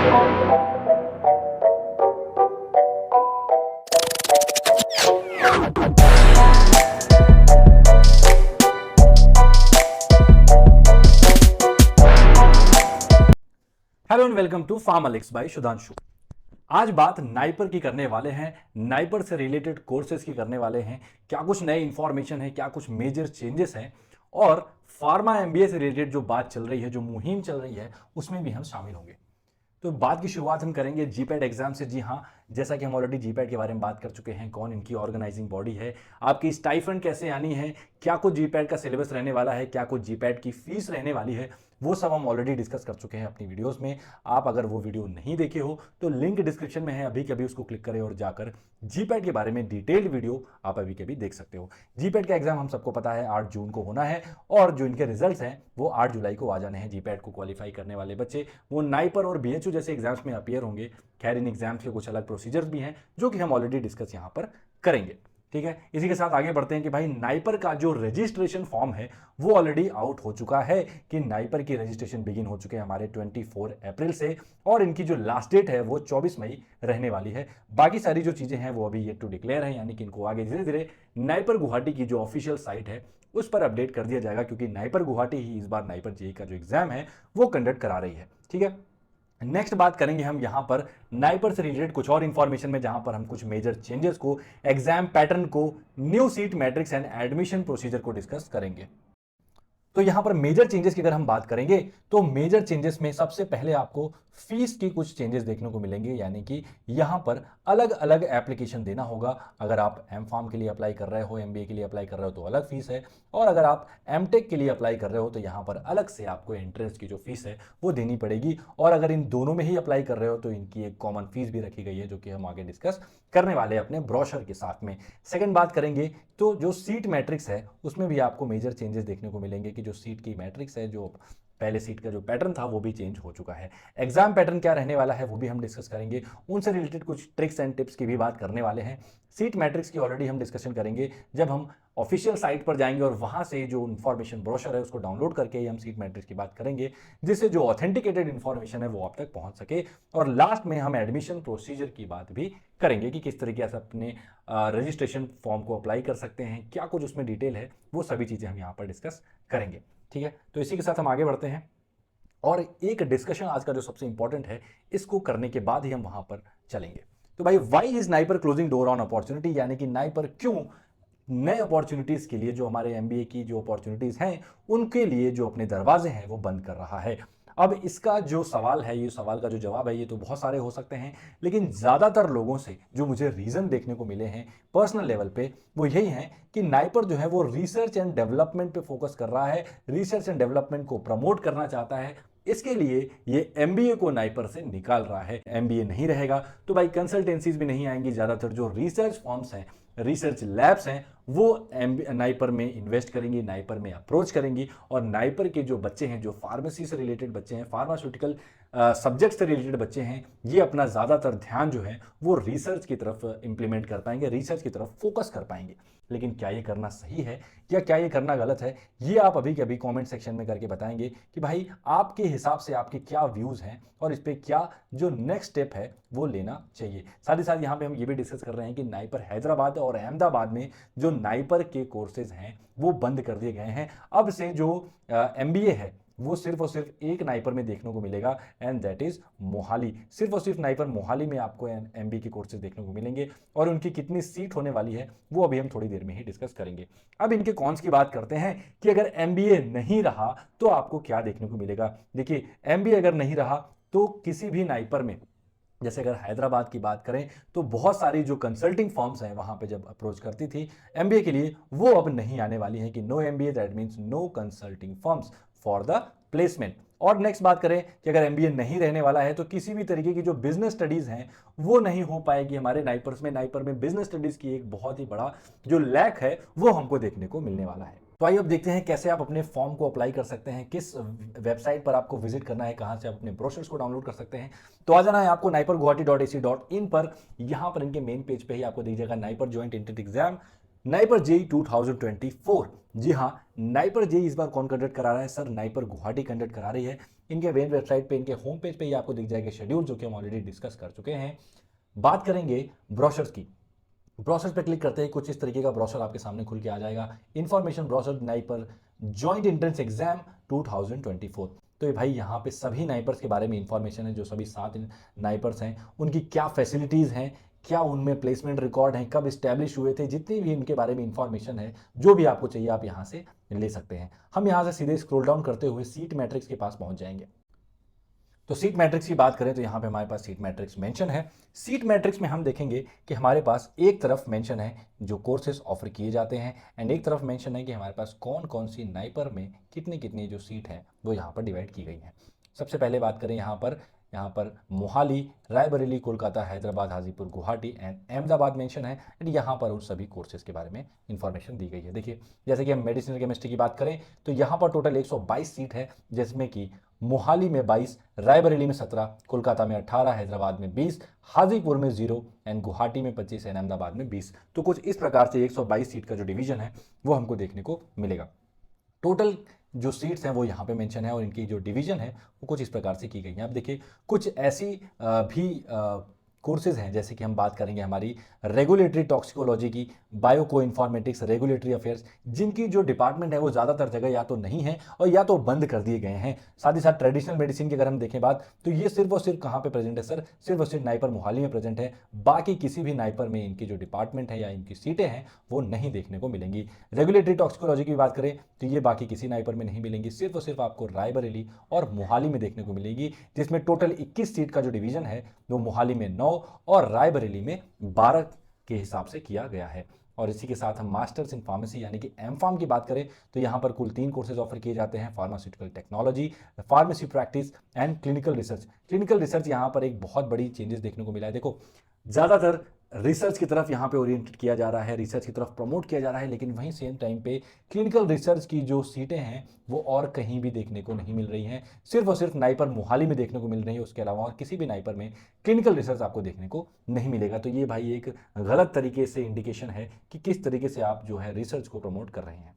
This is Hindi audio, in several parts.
Hello and welcome to Pharmalix by Sudhanshu. आज बात नाइपर की करने वाले हैं, नाइपर से रिलेटेड कोर्सेज की करने वाले हैं। क्या कुछ नए इंफॉर्मेशन है, क्या कुछ मेजर चेंजेस हैं और फार्मा एमबीए से रिलेटेड जो बात चल रही है, जो मुहिम चल रही है, उसमें भी हम शामिल होंगे। तो बात की शुरुआत हम करेंगे जीपैट एग्जाम से। जी हाँ, जैसा कि हम ऑलरेडी जीपैट के बारे में बात कर चुके हैं, कौन इनकी ऑर्गेनाइजिंग बॉडी है, आपकी स्टाइफंड कैसे आनी है, क्या कुछ जीपैट का सिलेबस रहने वाला है, क्या कुछ जीपैट की फीस रहने वाली है, वो सब हम ऑलरेडी डिस्कस कर चुके हैं अपनी वीडियोस में। आप अगर वो वीडियो नहीं देखे हो तो लिंक डिस्क्रिप्शन में है, अभी कभी उसको क्लिक करें और जाकर जीपैट के बारे में डिटेल्ड वीडियो आप अभी कभी देख सकते हो। जीपैट का एग्जाम हम सबको पता है 8 जून को होना है और जो इनके रिजल्ट्स हैं वो 8 जुलाई को आ जाने हैं। जीपैट को क्वालिफाई करने वाले बच्चे वो नाइपर और बीएचयू जैसे एग्जाम्स में अपीयर होंगे। खैर इन एग्जाम्स के कुछ अलग प्रोसीजर्स भी हैं जो कि हम ऑलरेडी डिस्कस यहाँ पर करेंगे। ठीक है, इसी के साथ आगे बढ़ते हैं कि भाई नाइपर का जो रजिस्ट्रेशन फॉर्म है वो ऑलरेडी आउट हो चुका है, कि नाइपर की रजिस्ट्रेशन बिगिन हो चुके हैं हमारे 24 अप्रैल से और इनकी जो लास्ट डेट है वो 24 मई रहने वाली है। बाकी सारी जो चीजें हैं वो अभी येट टू डिक्लेयर है, यानी कि इनको आगे धीरे धीरे नाइपर गुवाहाटी की जो ऑफिशियल साइट है उस पर अपडेट कर दिया जाएगा, क्योंकि नाइपर गुवाहाटी ही इस बार नाइपर जेईई का जो एग्जाम है वो कंडक्ट करा रही है। ठीक है, नेक्स्ट बात करेंगे हम यहां पर नाइपर से रिलेटेड कुछ और इंफॉर्मेशन में, जहां पर हम कुछ मेजर चेंजेस को, एग्जाम पैटर्न को, new seat matrix and admission procedure को डिस्कस करेंगे। तो यहां पर मेजर चेंजेस की अगर हम बात करेंगे तो मेजर चेंजेस में सबसे पहले आपको फीस की कुछ चेंजेस देखने को मिलेंगे, यानी कि यहां पर अलग अलग एप्लीकेशन देना होगा। अगर आप एम फार्म के लिए अप्लाई कर रहे हो, एमबीए के लिए अप्लाई कर रहे हो तो अलग फीस है, और अगर आप एमटेक के लिए अप्लाई कर रहे हो तो यहां पर अलग से आपको एंट्रेंस की जो फीस है वो देनी पड़ेगी। और अगर इन दोनों में ही अप्लाई कर रहे हो तो इनकी एक कॉमन फीस भी रखी गई है, जो कि हम आगे डिस्कस करने वाले हैं अपने ब्रोशर के साथ में। सेकंड बात करेंगे तो जो सीट मैट्रिक्स है उसमें भी आपको मेजर चेंजेस देखने को मिलेंगे, कि जो सीट की मैट्रिक्स है, जो पहले सीट का जो पैटर्न था वो भी चेंज हो चुका है। एग्जाम पैटर्न क्या रहने वाला है वो भी हम डिस्कस करेंगे, उनसे रिलेटेड कुछ ट्रिक्स एंड टिप्स की भी बात करने वाले हैं। सीट मैट्रिक्स की ऑलरेडी हम डिस्कशन करेंगे जब हम ऑफिशियल साइट पर जाएंगे और वहां से जो इन्फॉर्मेशन ब्रोशर है उसको डाउनलोड करके ही हम सीट मैट्रिक्स की बात करेंगे, जिससे जो ऑथेंटिकेटेड इन्फॉर्मेशन है वो आप तक पहुंच सके। और लास्ट में हम एडमिशन प्रोसीजर की बात भी करेंगे, कि किस तरीके से अपने रजिस्ट्रेशन फॉर्म को अप्लाई कर सकते हैं, क्या कुछ उसमें डिटेल है, वो सभी चीजें हम यहाँ पर डिस्कस करेंगे। ठीक है, तो इसी के साथ हम आगे बढ़ते हैं और एक डिस्कशन आज का जो सबसे इंपॉर्टेंट है इसको करने के बाद ही हम वहां पर चलेंगे। तो भाई, why is NIPER closing door on opportunity, यानी कि नाइपर क्यों नए अपॉर्चुनिटीज के लिए, जो हमारे एमबीए की जो अपॉर्चुनिटीज हैं उनके लिए जो अपने दरवाजे हैं वो बंद कर रहा है। अब इसका जो सवाल है, ये सवाल का जो जवाब है, ये तो बहुत सारे हो सकते हैं, लेकिन ज्यादातर लोगों से जो मुझे रीजन देखने को मिले हैं पर्सनल लेवल पे वो यही है कि नाइपर जो है वो रिसर्च एंड डेवलपमेंट पे फोकस कर रहा है, रिसर्च एंड डेवलपमेंट को प्रमोट करना चाहता है। इसके लिए ये एमबीए को नाइपर से निकाल रहा है। एमबीए नहीं रहेगा तो भाई कंसल्टेंसीज भी नहीं आएंगी, ज्यादातर जो रिसर्च फॉर्म्स हैं, रिसर्च लैब्स हैं, वो नाइपर में इन्वेस्ट करेंगी, नाइपर में अप्रोच करेंगी। और नाइपर के जो बच्चे हैं, जो फार्मेसी से रिलेटेड बच्चे हैं, फार्मास्यूटिकल सब्जेक्ट से रिलेटेड बच्चे हैं, ये अपना ज़्यादातर ध्यान जो है वो रिसर्च की तरफ इंप्लीमेंट कर पाएंगे, रिसर्च की तरफ फोकस कर पाएंगे। लेकिन क्या ये करना सही है या क्या ये करना गलत है, ये आप अभी के अभी कॉमेंट सेक्शन में करके बताएंगे कि भाई आपके हिसाब से आपके क्या व्यूज़ हैं और इस पर क्या जो नेक्स्ट स्टेप है वो लेना चाहिए। साथ ही साथ यहाँ पे हम ये भी डिस्कस कर रहे हैं कि नाइपर हैदराबाद और अहमदाबाद में जो नाइपर के कोर्सेज हैं वो बंद कर दिए गए हैं। अब से जो एमबीए है वो सिर्फ और सिर्फ एक नाइपर में देखने को मिलेगा, एंड दैट इज मोहाली। सिर्फ और सिर्फ नाइपर मोहाली में आपको एमबीए के कोर्सेज देखने को मिलेंगे, और उनकी कितनी सीट होने वाली है वो अभी हम थोड़ी देर में ही डिस्कस करेंगे। अब इनके कॉन्स की बात करते हैं कि अगर एमबीए नहीं रहा तो आपको क्या देखने को मिलेगा। देखिए, एमबीए अगर नहीं रहा तो किसी भी नाइपर में, जैसे अगर हैदराबाद की बात करें तो बहुत सारी जो कंसल्टिंग फर्म्स हैं वहां पे जब अप्रोच करती थी एमबीए के लिए, वो अब नहीं आने वाली हैं, कि no MBA that means no consulting firms for the placement. और नेक्स्ट बात करें कि अगर एमबीए नहीं रहने वाला है तो किसी भी तरीके की जो बिजनेस स्टडीज हैं वो नहीं हो पाएगी हमारे नाइपर्स में। नाइपर में बिजनेस स्टडीज की एक बहुत ही बड़ा जो लैक है वो हमको देखने को मिलने वाला है। तो आइए अब देखते हैं कैसे आप अपने फॉर्म को अप्लाई कर सकते हैं, किस वेबसाइट पर आपको विजिट करना है, कहां से आप अपने ब्रोशर्स को डाउनलोड कर सकते हैं। तो आ जाना है आपको naipurguwahati.ac.in पर। यहां पर इनके मेन पेज पे ही आपको दिख जाएगा NIPER joint entrance exam NIPER JEE 2024। जी हाँ, नाइपर जेईई इस बार कौन कंडक्ट करा रहा है? सर नाइपर गुवाहाटी कंडक्ट करा रही है। इनके मेन वेबसाइट पे, इनके होम पेज पे ही आपको दिख जाएगा शेड्यूल, जो कि हम ऑलरेडी डिस्कस कर चुके हैं। बात करेंगे ब्रोशर्स की। ब्रोशर पे क्लिक करते ही कुछ इस तरीके का ब्रोशर आपके सामने खुल के आ जाएगा। Information brochure NIPER joint entrance exam 2024। तो ये भाई यहाँ पे सभी नाइपर्स के बारे में इंफॉर्मेशन है, जो सभी 7 नाइपर्स हैं उनकी क्या फैसिलिटीज़ हैं, क्या उनमें प्लेसमेंट रिकॉर्ड हैं, कब इस्टेब्लिश हुए थे, जितनी भी इनके बारे में इंफॉर्मेशन है, जो भी आपको चाहिए आप यहाँ से ले सकते हैं। हम यहाँ से सीधे स्क्रॉल डाउन करते हुए सीट मैट्रिक्स के पास पहुँच जाएंगे। तो सीट मैट्रिक्स की बात करें तो यहाँ पे हमारे पास सीट मैट्रिक्स मेंशन है। सीट मैट्रिक्स में हम देखेंगे कि हमारे पास एक तरफ मेंशन है जो कोर्सेज ऑफर किए जाते हैं, एंड एक तरफ मेंशन है कि हमारे पास कौन कौन सी नाइपर में कितनी कितनी जो सीट है वो यहाँ पर डिवाइड की गई हैं। सबसे पहले बात करें यहाँ पर मोहाली, रायबरेली, कोलकाता, हैदराबाद, हाजीपुर, गुवाहाटी एंड अहमदाबाद मेंशन है, एंड यहाँ पर उन सभी कोर्सेज के बारे में इंफॉर्मेशन दी गई है। देखिए, जैसे कि हम मेडिसिनल केमिस्ट्री की बात करें तो यहाँ पर टोटल 122 सीट है, जिसमें कि मोहाली में 22, रायबरेली में 17, कोलकाता में 18, हैदराबाद में 20, हाजीपुर में 0 एंड गुवाहाटी में 25 एंड अहमदाबाद में 20। तो कुछ इस प्रकार से 122 सीट का जो डिवीजन है वो हमको देखने को मिलेगा। टोटल जो सीट्स हैं वो यहाँ पे मेंशन है और इनकी जो डिवीजन है वो कुछ इस प्रकार से की गई है। अब देखिए, कुछ ऐसी भी कोर्सेज हैं, जैसे कि हम बात करेंगे हमारी रेगुलेटरी टॉक्सिकोलॉजी की, बायो को इन्फॉर्मेटिक्स, रेगुलेटरी अफेयर्स, जिनकी जो डिपार्टमेंट है वो ज़्यादातर जगह या तो नहीं है और या तो बंद कर दिए गए हैं। साथ ही साथ ट्रेडिशनल मेडिसिन की अगर हम देखें बात, तो ये सिर्फ और सिर्फ कहाँ पे प्रेजेंट है सर? सिर्फ और सिर्फ नाइपर मोहाली में प्रेजेंट है। बाकी किसी भी नाइपर में इनकी जो डिपार्टमेंट है या इनकी सीटें हैं वो नहीं देखने को मिलेंगी। रेगुलेटरी टॉक्सिकोलॉजी की बात करें तो ये बाकी किसी नाइपर में नहीं मिलेंगी, सिर्फ और सिर्फ आपको रायबरेली और मोहाली में देखने को मिलेगी, जिसमें टोटल 21 सीट का जो डिवीजन है वो मोहाली में 9 और रायबरेली में 12 के हिसाब से किया गया है। और इसी के साथ हम मास्टर्स इन फार्मेसी यानी कि एमफार्म की बात करें तो यहाँ पर कुल 3 कोर्सेज ऑफर किए जाते हैं: pharmaceutical technology, pharmacy practice and clinical research. Clinical research यहाँ पर एक बहुत बड़ी चेंजेस देखने को मिला है। देखो, ज़्यादातर रिसर्च की तरफ यहाँ पे ओरिएंटेड किया जा रहा है, रिसर्च की तरफ प्रमोट किया जा रहा है, लेकिन वहीं सेम टाइम पे क्लिनिकल रिसर्च की जो सीटें हैं वो और कहीं भी देखने को नहीं मिल रही हैं, सिर्फ और सिर्फ नाइपर मोहाली में देखने को मिल रही है। उसके अलावा और किसी भी नाइपर में क्लिनिकल रिसर्च आपको देखने को नहीं मिलेगा। तो ये भाई एक गलत तरीके से इंडिकेशन है कि किस तरीके से आप जो है रिसर्च को प्रमोट कर रहे हैं।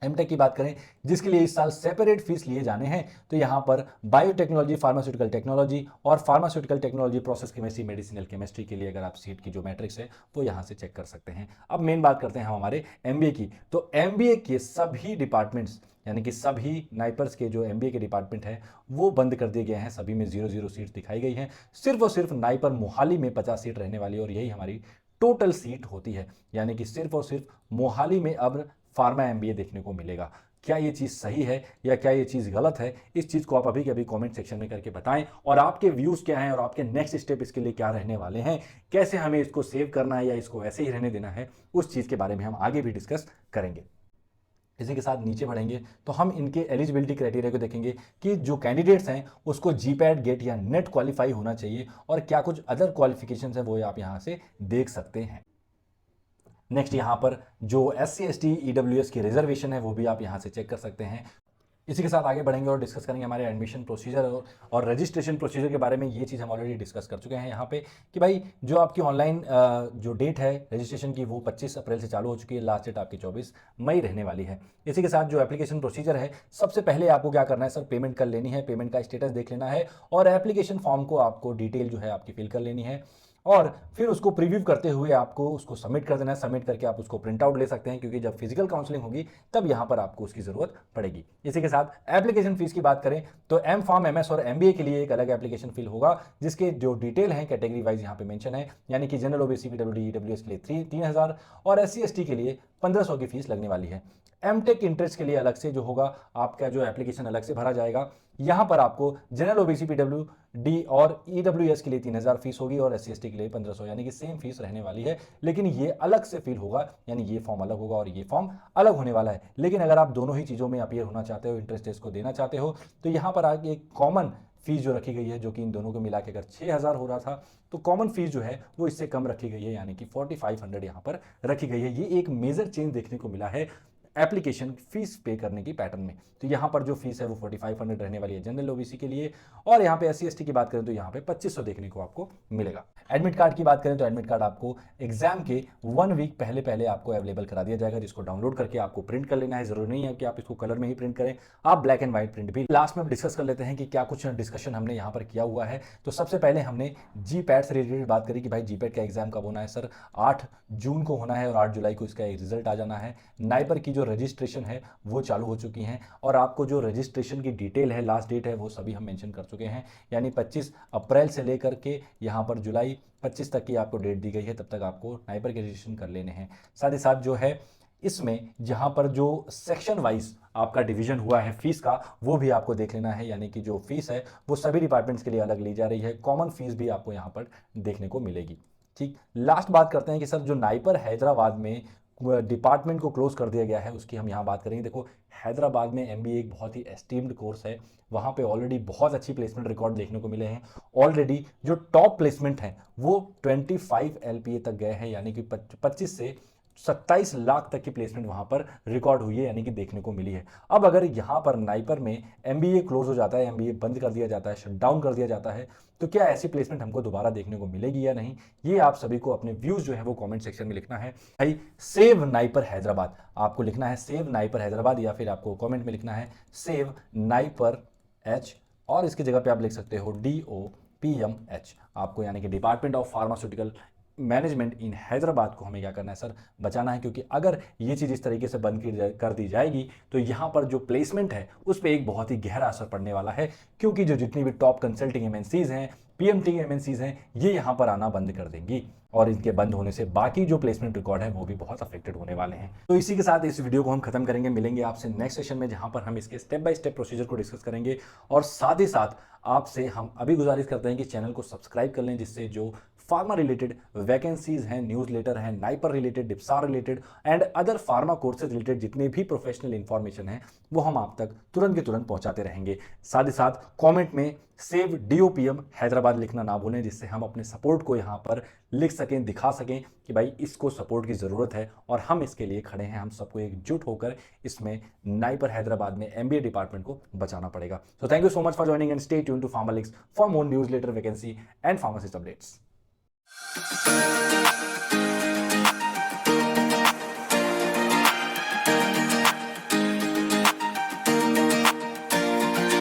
एमटेक की बात करें, जिसके लिए इस साल सेपरेट फीस लिए जाने हैं, तो यहाँ पर बायोटेक्नोलॉजी, फार्मास्यूटिकल टेक्नोलॉजी और pharmaceutical technology, process chemistry, medicinal chemistry के लिए अगर आप सीट की जो मैट्रिक्स है वो यहाँ से चेक कर सकते हैं। अब मेन बात करते हैं हम हमारे एमबीए की। तो एमबीए के सभी डिपार्टमेंट्स यानी कि सभी नाइपर्स के जो एमबीए के डिपार्टमेंट हैं वो बंद कर दिए गए हैं। सभी में 0-0 सीट दिखाई गई हैं। सिर्फ और सिर्फ नाइपर मोहाली में 50 सीट रहने वाली है और यही हमारी टोटल सीट होती है, यानी कि सिर्फ और सिर्फ मोहाली में अब फार्मा एमबीए देखने को मिलेगा। क्या ये चीज़ सही है या क्या ये चीज़ गलत है? इस चीज़ को आप अभी के अभी कमेंट सेक्शन में करके बताएं, और आपके व्यूज़ क्या हैं और आपके नेक्स्ट स्टेप इसके लिए क्या रहने वाले हैं, कैसे हमें इसको सेव करना है या इसको ऐसे ही रहने देना है, उस चीज़ के बारे में हम आगे भी डिस्कस करेंगे। इसी के साथ नीचे बढ़ेंगे तो हम इनके एलिजिबिलिटी क्राइटेरिया को देखेंगे कि जो कैंडिडेट्स हैं उसको जीपैट, गेट या नेट क्वालिफाई होना चाहिए, और क्या कुछ अदर क्वालिफिकेशंस हैं वो आप यहाँ से देख सकते हैं। नेक्स्ट यहाँ पर जो SC ST EWS की रिजर्वेशन है वो भी आप यहाँ से चेक कर सकते हैं। इसी के साथ आगे बढ़ेंगे और डिस्कस करेंगे हमारे एडमिशन प्रोसीजर और रजिस्ट्रेशन प्रोसीजर के बारे में। ये चीज़ हम ऑलरेडी डिस्कस कर चुके हैं यहाँ पे कि भाई जो आपकी ऑनलाइन जो डेट है रजिस्ट्रेशन की वो 25 अप्रैल से चालू हो चुकी है, लास्ट डेट आपकी 24 मई रहने वाली है। इसी के साथ जो एप्लीकेशन प्रोसीजर है, सबसे पहले आपको क्या करना है सर? पेमेंट कर लेनी है, पेमेंट का स्टेटस देख लेना है और एप्लीकेशन फॉर्म को आपको डिटेल जो है आपकी फिल कर लेनी है, और फिर उसको प्रीव्यू करते हुए आपको उसको सबमिट कर देना है। सबमिट करके आप उसको प्रिंट आउट ले सकते हैं, क्योंकि जब फिजिकल काउंसलिंग होगी तब यहाँ पर आपको उसकी ज़रूरत पड़ेगी। इसी के साथ एप्लीकेशन फीस की बात करें तो एम फार्म, MS और MBA के लिए एक अलग एप्लीकेशन फील होगा, जिसके जो डिटेल हैं कैटेगरी वाइज यहाँ पे मेंशन है, यानी कि जनरल, OBC, PWD, EWS के लिए 3,000 और SC ST के लिए 1,500 की फीस लगने वाली है। एमटेक इंटरेस्ट के लिए अलग से जो होगा आपका जो एप्लीकेशन अलग से भरा जाएगा। यहाँ पर आपको जनरल, OBC, PWD और EWS के लिए 3,000 फीस होगी और SC ST के लिए 1,500, यानी कि सेम फीस रहने वाली है, लेकिन ये अलग से फील होगा, यानी ये फॉर्म अलग होगा और ये फॉर्म अलग होने वाला है। लेकिन अगर आप दोनों ही चीज़ों में अपीयर होना चाहते हो, इंटरेस्ट इसको देना चाहते हो, तो यहाँ पर आगे एक कॉमन फीस जो रखी गई है, जो कि इन दोनों को मिला के अगर 6,000 हो रहा था, तो कॉमन फीस जो है वो इससे कम रखी गई है, यानी कि 4,500 यहाँ पर रखी गई है। ये एक मेजर चेंज देखने को मिला है एप्लीकेशन फीस पे करने की पैटर्न में। तो यहाँ पर जो फीस है वो 4500 रहने वाली है जनरल ओबीसी के लिए, और यहाँ पे SC ST की बात करें तो यहाँ पे 2500 देखने को आपको मिलेगा। एडमिट कार्ड की बात करें तो एडमिट कार्ड आपको एग्जाम के 1 वीक पहले पहले आपको अवेलेबल करा दिया जाएगा, जिसको डाउनलोड करके आपको प्रिंट कर लेना है। जरूरी नहीं है कि आप इसको कलर में ही प्रिंट करें, आप ब्लैक एंड व्हाइट प्रिंट भी। लास्ट में डिस्कस कर लेते हैं कि क्या कुछ डिस्कशन हमने यहाँ पर किया हुआ है। तो सबसे पहले हमने GPAT से रिलेटेड बात करी कि भाई GPAT का एग्जाम कब होना है सर, 8 जून को होना है और 8 जुलाई को इसका रिजल्ट आ जाना है। नाइपर की जो रजिस्ट्रेशन है वो चालू हो चुकी है, और आपको जो रजिस्ट्रेशन की डिटेल है, लास्ट डेट है, वो सभी हम मेंशन कर चुके हैं। यानी 25 अप्रैल से लेकर के यहाँ पर जुलाई 25 तक की आपको डेट दी गई है, तब तक आपको नाइपर के रजिस्ट्रेशन कर लेने हैं। साथ ही साथ जो है इसमें जहां पर जो सेक्शन वाइज आपका डिवीजन हुआ है फीस का, वो भी आपको देख लेना है। यानी कि जो फीस है वो सभी डिपार्टमेंट्स के लिए अलग ली जा रही है, कॉमन फीस भी आपको यहाँ पर देखने को मिलेगी। ठीक, लास्ट बात करते हैं कि सर जो नाइपर हैदराबाद में डिपार्टमेंट को क्लोज कर दिया गया है उसकी हम यहाँ बात करेंगे। देखो, हैदराबाद में MBA एक बहुत ही एस्टीम्ड कोर्स है, वहाँ पे ऑलरेडी बहुत अच्छी प्लेसमेंट रिकॉर्ड देखने को मिले हैं। ऑलरेडी जो टॉप प्लेसमेंट हैं वो 25 LPA तक गए हैं, यानी कि 25 से 27 लाख तक की प्लेसमेंट वहां पर रिकॉर्ड हुई है, यानी कि देखने को मिली है। अब अगर यहां पर नाइपर में MBA क्लोज हो जाता है, MBA बंद कर दिया जाता है, शटडाउन कर दिया जाता है, तो क्या ऐसी प्लेसमेंट हमको दोबारा देखने को मिलेगी या नहीं, ये आप सभी को अपने व्यूज जो है वो कमेंट सेक्शन में लिखना है। भाई सेव नाइपर हैदराबाद आपको लिखना है, सेव नाइपर हैदराबाद, या फिर आपको कमेंट में लिखना है सेव नाइपर H, और इसकी जगह पे आप लिख सकते हो DOPMH आपको, यानी कि डिपार्टमेंट ऑफ फार्मास्यूटिकल मैनेजमेंट इन हैदराबाद को हमें क्या करना है सर, बचाना है। क्योंकि अगर ये चीज़ इस तरीके से बंद कर दी जाएगी तो यहाँ पर जो प्लेसमेंट है उस पर एक बहुत ही गहरा असर पड़ने वाला है, क्योंकि जो जितनी भी टॉप कंसल्टिंग MNCs हैं, PMT MNCs हैं, ये यहाँ पर आना बंद कर देंगी, और इनके बंद होने से बाकी जो प्लेसमेंट रिकॉर्ड है वो भी बहुत अफेक्टेड होने वाले हैं। तो इसी के साथ इस वीडियो को हम खत्म करेंगे। मिलेंगे आपसे नेक्स्ट सेशन में, जहां पर हम इसके स्टेप बाय स्टेप प्रोसीजर को डिस्कस करेंगे, और साथ ही साथ आपसे हम अभी गुजारिश करते हैं कि चैनल को सब्सक्राइब कर लें, जिससे जो फार्मा रिलेटेड वैकेंसीज हैं, न्यूज़लेटर हैं, NIPER related, DIPSAR related and other pharma courses related जितने भी प्रोफेशनल इंफॉर्मेशन है वो हम आप तक तुरंत के तुरंत पहुंचाते रहेंगे। साथ ही साथ कमेंट में सेव DOPM हैदराबाद लिखना ना भूलें, जिससे हम अपने सपोर्ट को यहाँ पर लिख सकें, दिखा सकें कि भाई इसको सपोर्ट की ज़रूरत है और हम इसके लिए खड़े हैं। हम सबको एकजुट होकर इसमें नाइपर हैदराबाद में MBA डिपार्टमेंट को बचाना पड़ेगा। So thank you so much for joining and stay tuned to Pharmalix for more newsletter, vacancy and pharmacist updates.